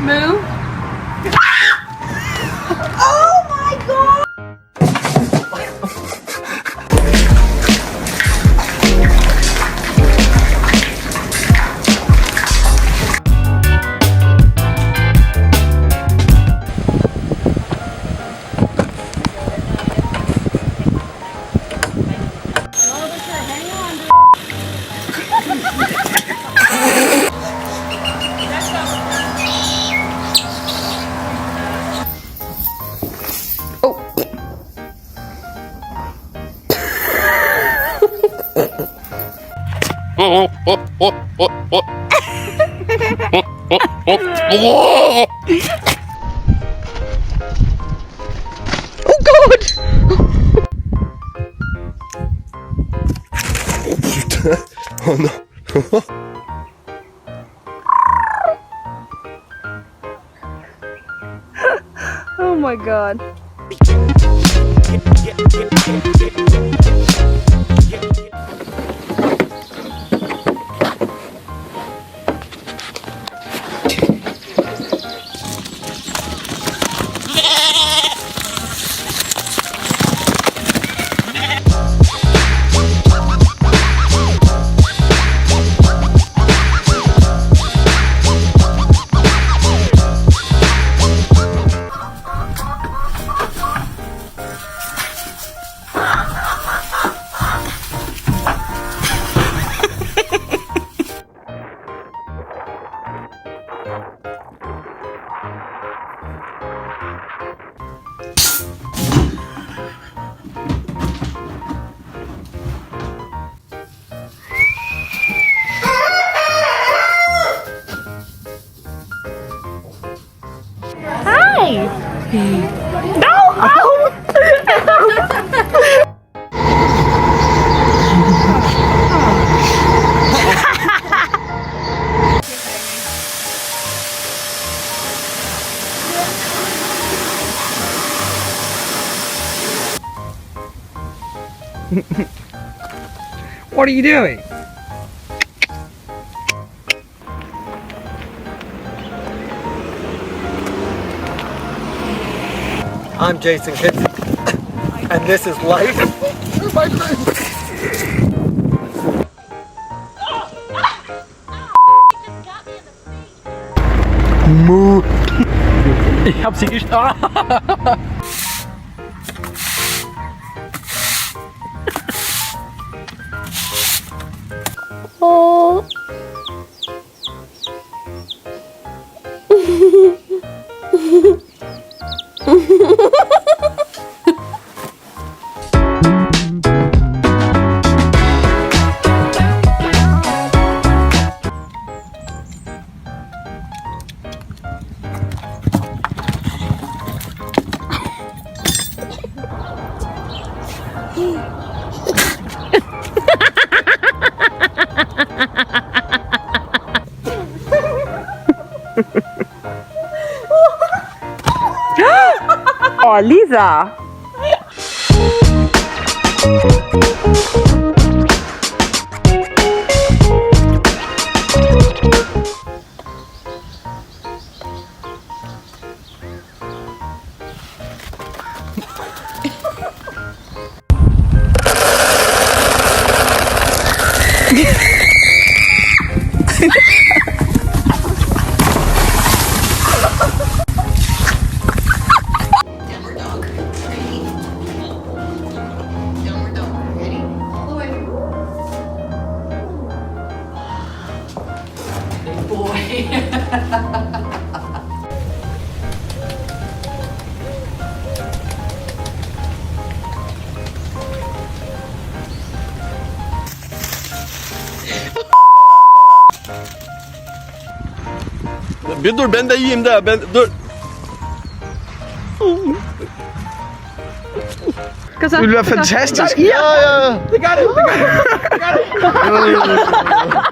Move. Oh my god! Oh God! Oh no! Oh my god. No! What are you doing? I'm Jason Kinsey, and this is life. Moo. Ich hab sie gestochen. Oh. Oh, Lisa. Bir dur ben de yiyeyim de ben dur. Du er fantastisk. Ja, ja. Det gør det, det gør det, det gør det.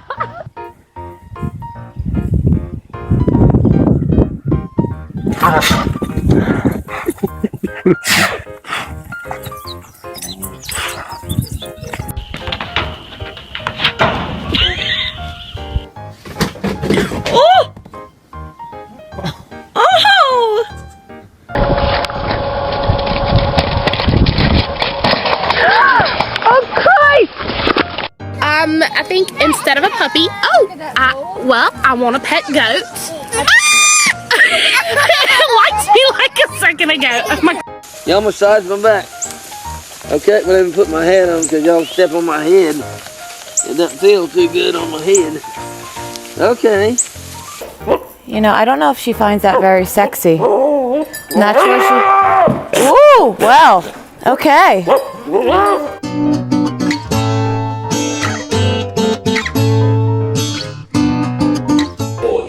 drink instead of a puppy. Oh, I want a pet goat. Likes me like a second ago. Oh my. Y'all massage my back. Okay, but I haven't put my head on because y'all step on my head. It doesn't feel too good on my head. Okay. You know, I don't know if she finds that very sexy. Not sure she... Ooh, well, okay.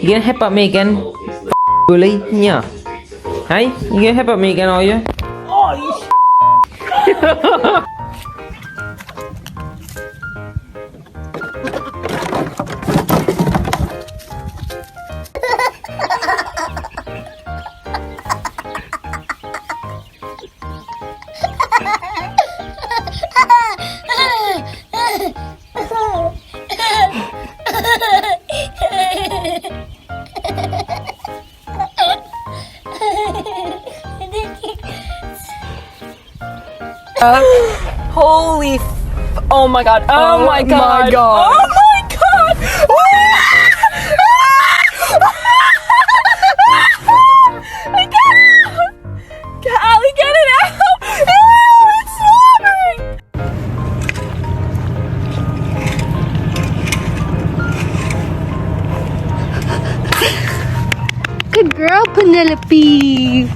You gonna help out me again, bully? Yeah. Hey, you gonna help out me again, are you? Holy oh my god. Oh, my god. Oh my god. Callie, get it out! Ew, it's slobbering! Good girl, Penelope.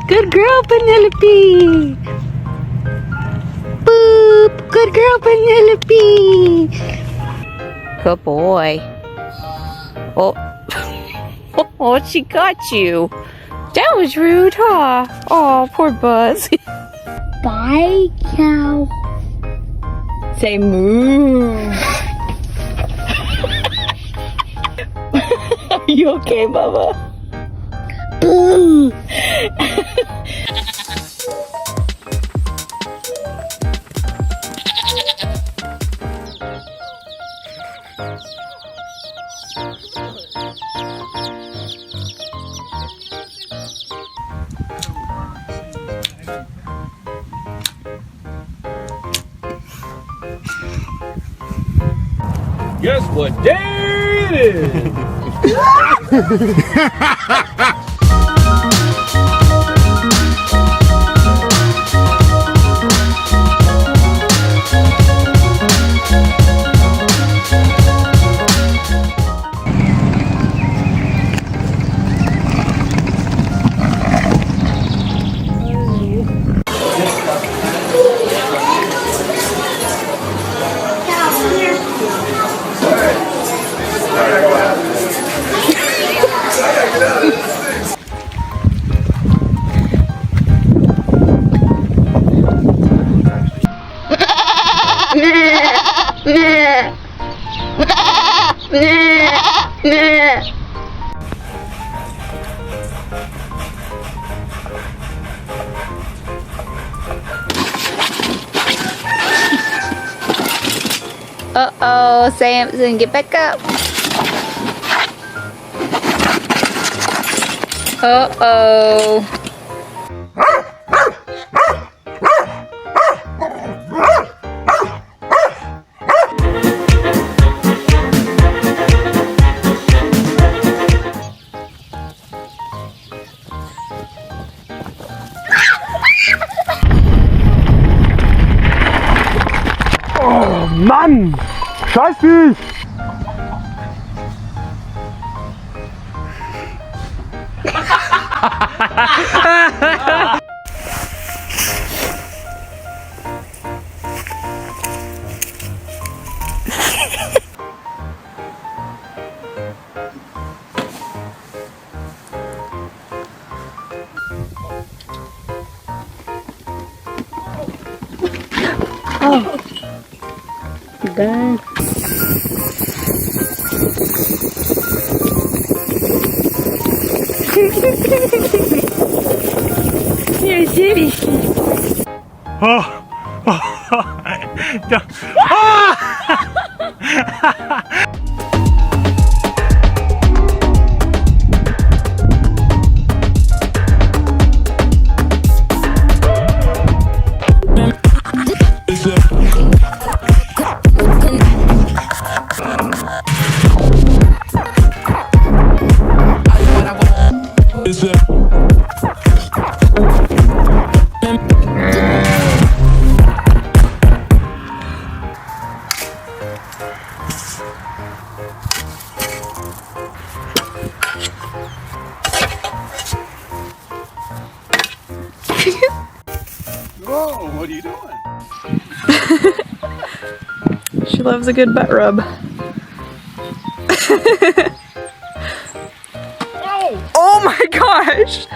Good girl, Penelope. Boop. Good girl, Penelope. Good boy. Oh, oh, she got you. That was rude, huh? Oh, poor Buzz. Bye, cow. Say moo. Are you okay, Bubba? Boo. Guess what day it is? Uh-oh, Samson, get back up. Uh-oh. Mann! Scheiß Vieh! Done. You're silly. Whoa, what are you doing? She loves a good butt rub. Oh my gosh!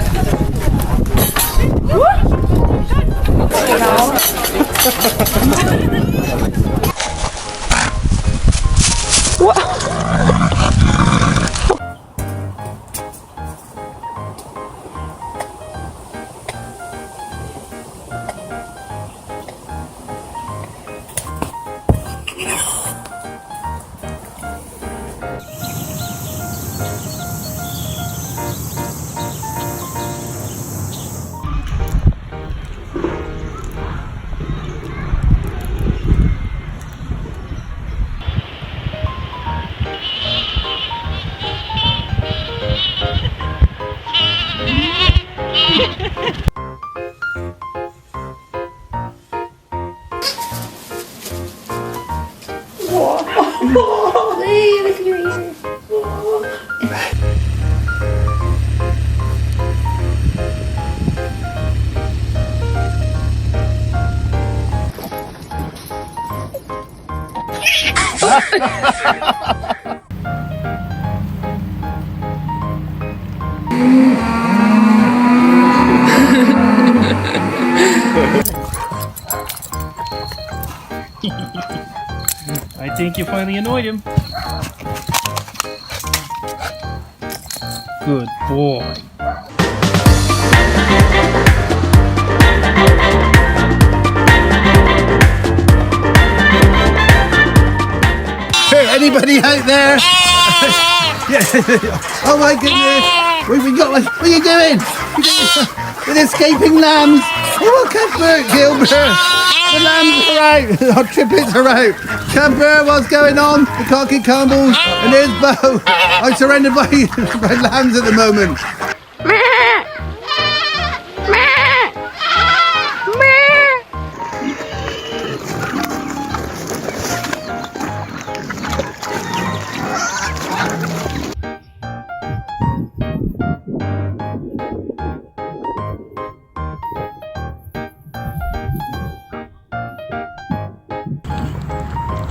I think you finally annoyed him. Good boy. Hey, anybody out there? Oh my goodness! We got one. What are you doing? With escaping lambs. Oh, Cuthbert, Gilbert. The lambs are out. Our triplets are out. Cuthbert, what's going on? The cocky Campbells. And there's Bo. I'm surrounded by lambs at the moment.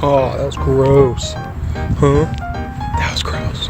Oh, that was gross. Huh? That was gross.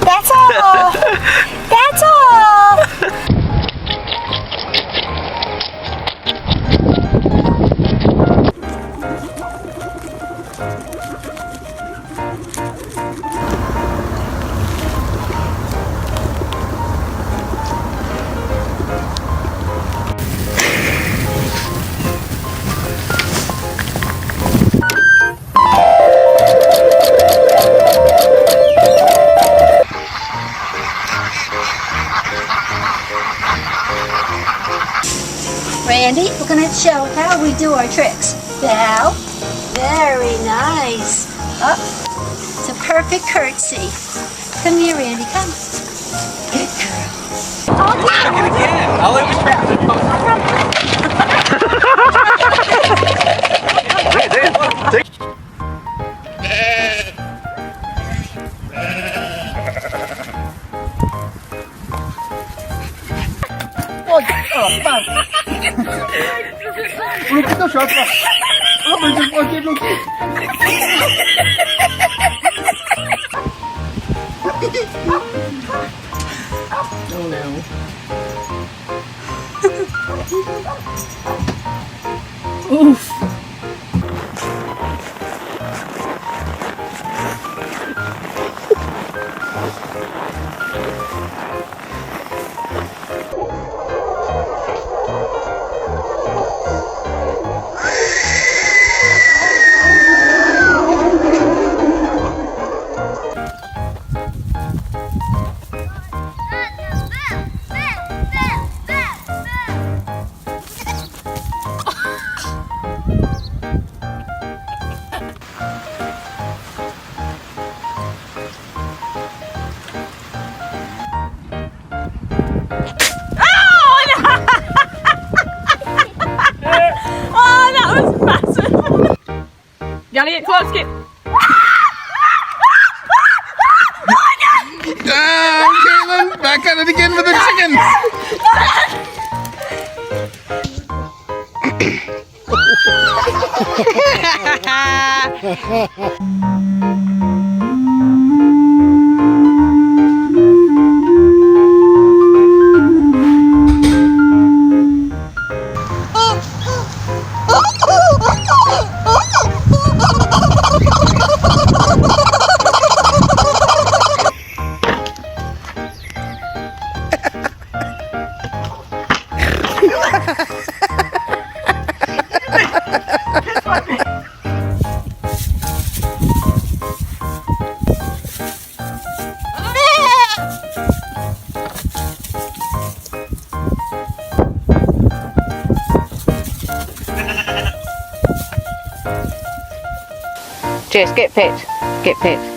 That's all. That's all. Randy, we're going to show how we do our tricks. Bow. Very nice. Up. It's a perfect curtsy. Come here, Randy, come. Good girl. I'll let you try. Gotta get close, get. Caitlin, back at it again with the chickens. Jess, get pet. Get pet.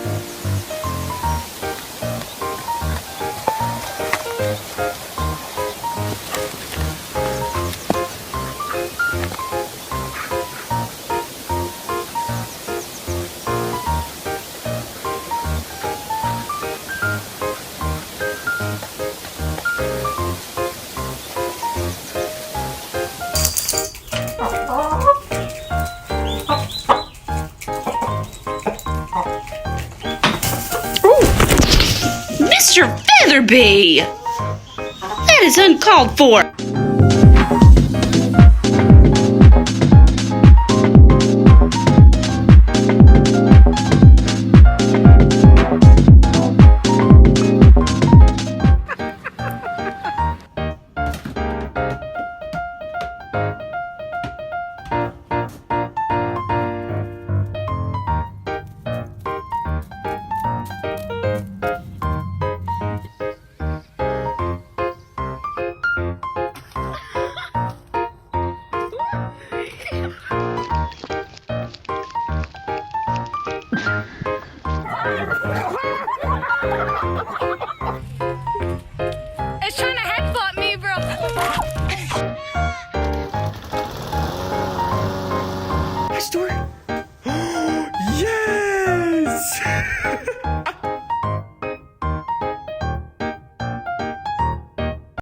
Mr. Featherby! That is uncalled for.